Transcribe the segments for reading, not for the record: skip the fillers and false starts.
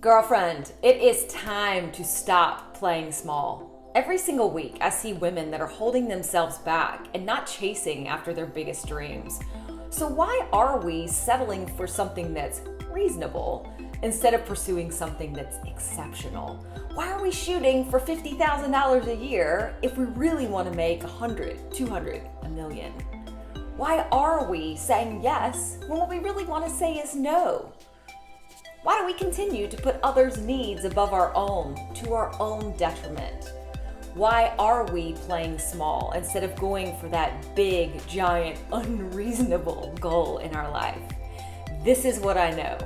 Girlfriend, it is time to stop playing small. Every single week, I see women that are holding themselves back and not chasing after their biggest dreams. So why are we settling for something that's reasonable instead of pursuing something that's exceptional? Why are we shooting for $50,000 a year if we really want to make 100, 200, a million? Why are we saying yes when what we really want to say is no? Why do we continue to put others' needs above our own, to our own detriment? Why are we playing small instead of going for that big, giant, unreasonable goal in our life? This is what I know.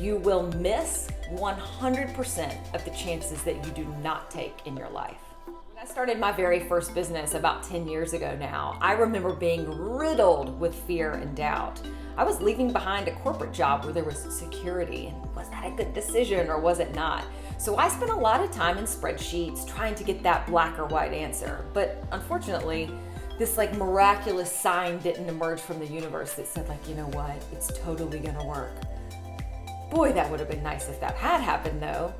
You will miss 100% of the chances that you do not take in your life. When I started my very first business about 10 years ago now, I remember being riddled with fear and doubt. I was leaving behind a corporate job where there was security, and was that a good decision or was it not? So I spent a lot of time in spreadsheets trying to get that black or white answer. But unfortunately, this miraculous sign didn't emerge from the universe that said you know what, it's totally gonna work. Boy, that would have been nice if that had happened though.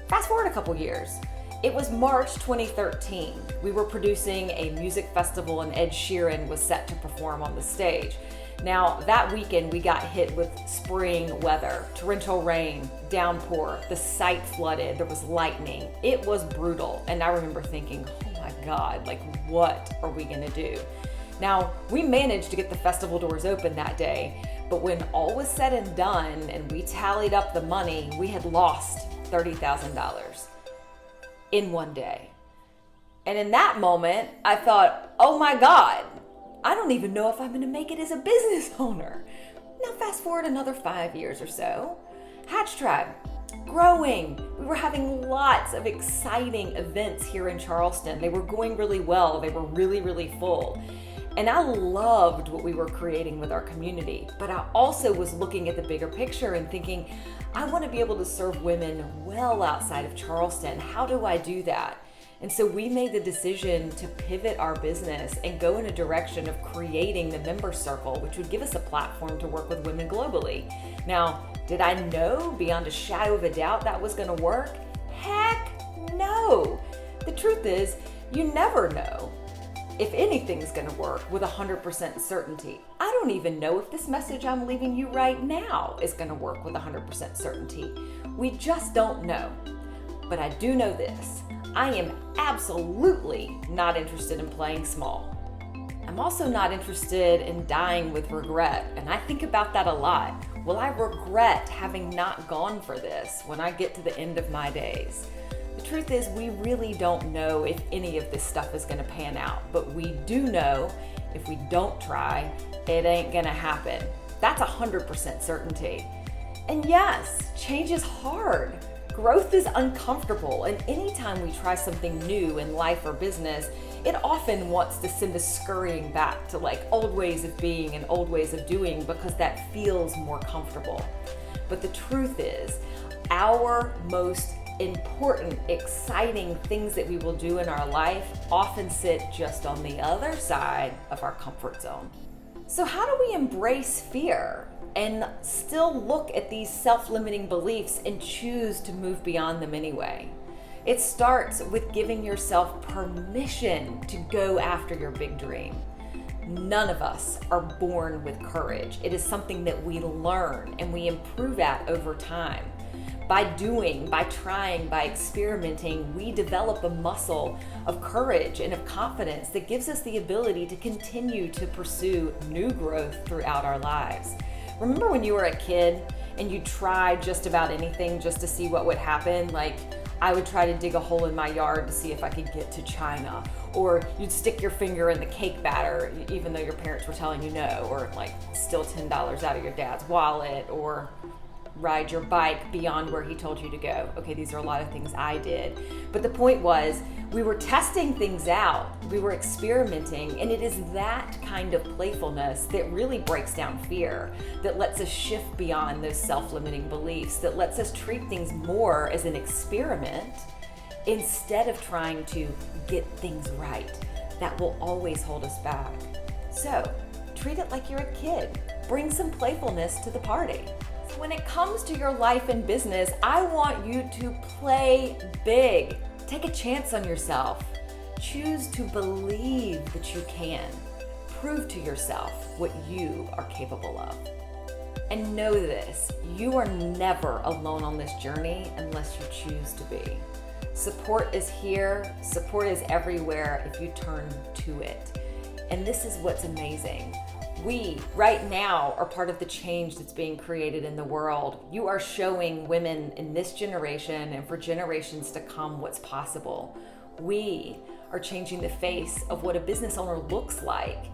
Fast forward a couple years. It was March 2013. We were producing a music festival and Ed Sheeran was set to perform on the stage. Now, that weekend we got hit with spring weather, torrential rain, downpour, the site flooded, there was lightning. It was brutal. And I remember thinking, oh my God, what are we gonna do? Now, we managed to get the festival doors open that day, but when all was said and done and we tallied up the money, we had lost $30,000 in one day. And in that moment, I thought, oh my God, I don't even know if I'm gonna make it as a business owner. Now fast forward another 5 years or so. Hatch Tribe, growing. We were having lots of exciting events here in Charleston. They were going really well. They were really, really full. And I loved what we were creating with our community, but I also was looking at the bigger picture and thinking, I want to be able to serve women well outside of Charleston. How do I do that? And so we made the decision to pivot our business and go in a direction of creating the member circle, which would give us a platform to work with women globally. Now, did I know beyond a shadow of a doubt that was going to work? Heck no. The truth is, you never know if anything's going to work with 100% certainty. I don't even know if this message I'm leaving you right now is going to work with 100% certainty. We just don't know. But I do know this. I am absolutely not interested in playing small. I'm also not interested in dying with regret, and I think about that a lot. Will I regret having not gone for this when I get to the end of my days? The truth is, we really don't know if any of this stuff is gonna pan out, but we do know if we don't try, it ain't gonna happen. That's 100% certainty. And yes, change is hard. Growth is uncomfortable, and anytime we try something new in life or business, it often wants to send us scurrying back to old ways of being and old ways of doing because that feels more comfortable. But the truth is, our most important, exciting things that we will do in our life often sit just on the other side of our comfort zone. So how do we embrace fear and still look at these self-limiting beliefs and choose to move beyond them anyway? It starts with giving yourself permission to go after your big dream. None of us are born with courage. It is something that we learn and we improve at over time. By doing, by trying, by experimenting, we develop a muscle of courage and of confidence that gives us the ability to continue to pursue new growth throughout our lives. Remember when you were a kid and you tried just about anything just to see what would happen? I would try to dig a hole in my yard to see if I could get to China. Or you'd stick your finger in the cake batter even though your parents were telling you no. Or steal $10 out of your dad's wallet. Or ride your bike beyond where he told you to go. Okay, these are a lot of things I did. But the point was, we were testing things out, we were experimenting, and it is that kind of playfulness that really breaks down fear, that lets us shift beyond those self-limiting beliefs, that lets us treat things more as an experiment instead of trying to get things right. That will always hold us back. So, treat it like you're a kid. Bring some playfulness to the party. When it comes to your life and business, I want you to play big. Take a chance on yourself. Choose to believe that you can. Prove to yourself what you are capable of. And know this, you are never alone on this journey unless you choose to be. Support is here, support is everywhere if you turn to it. And this is what's amazing. We, right now, are part of the change that's being created in the world. You are showing women in this generation and for generations to come what's possible. We are changing the face of what a business owner looks like.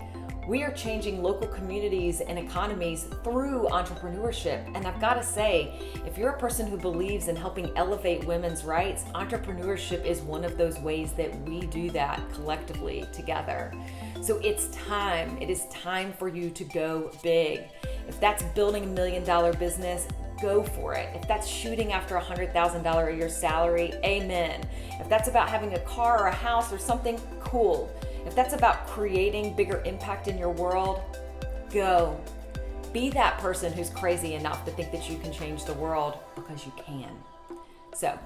We are changing local communities and economies through entrepreneurship. And I've got to say, if you're a person who believes in helping elevate women's rights, entrepreneurship is one of those ways that we do that collectively together. So it's time. It is time for you to go big. If that's building $1 million business, go for it. If that's shooting after $100,000 a year salary, amen. If that's about having a car or a house or something, cool. If that's about creating bigger impact in your world, go. Be that person who's crazy enough to think that you can change the world, because you can. So,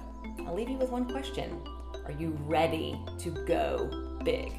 I'll leave you with one question. Are you ready to go big?